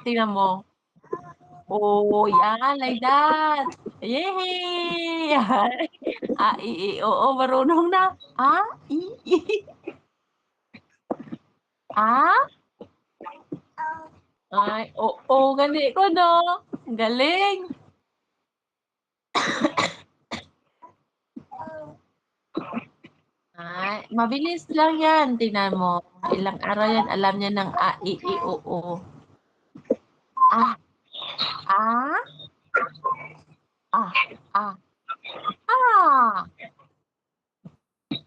Tingnan mo. Oh, yan, like that. Yay! Marunong na. I, I. Ay, oo, gali ko, no? Galing. Mabilis lang yan. Tingnan mo. Ilang araw yan, alam niya ng a, i, o, o. A, a,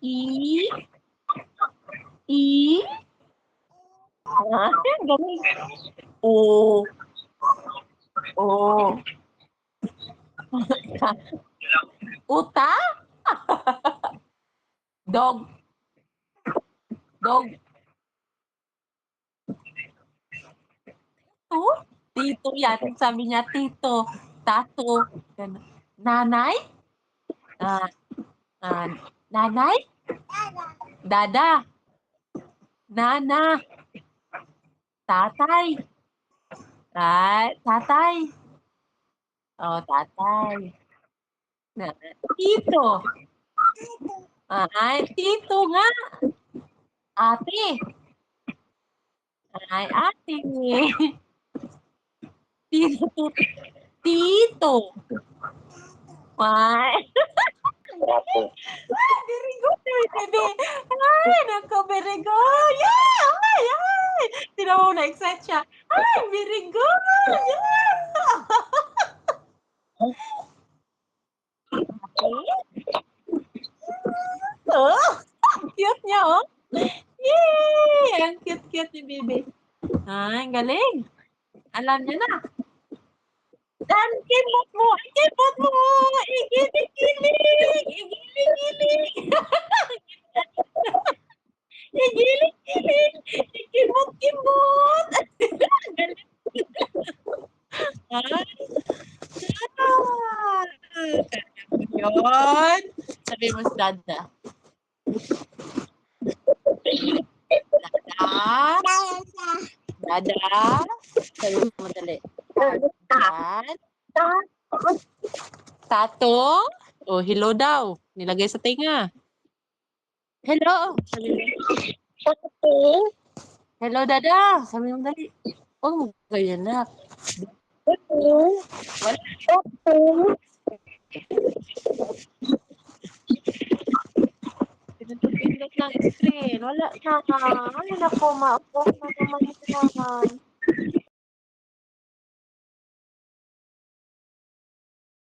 I, galing. O, uta? Dog. Tito yan. Sabi niya, tito. Tato. Nanay? Nanay? Dada? Nana? Tatay? Tatay? Oh, tatay. Tito? Tito nga. Ate? Ate. Tito. Very good, baby. Naku, very good. Yeah. Tingnan mo, na-excite siya. Very good. Cute niya, oh. Yay! Ang cute ni baby. Ang galing. Alam niya na. Dan, kimot mo! Igilig-gilig! Igilig-gilig! Ikimot-kimot! Yun. Sabi mo si Dada. Dada. Sabi mo madali. Tato. Oh, hello daw. Nilagay sa tinga. Hello. Sabi mo. Hello, Dada. Sabi mo dali. Oh, ganyan na. Pinutulog ng screen. Wala na. Ay, naku, ma-off na naman.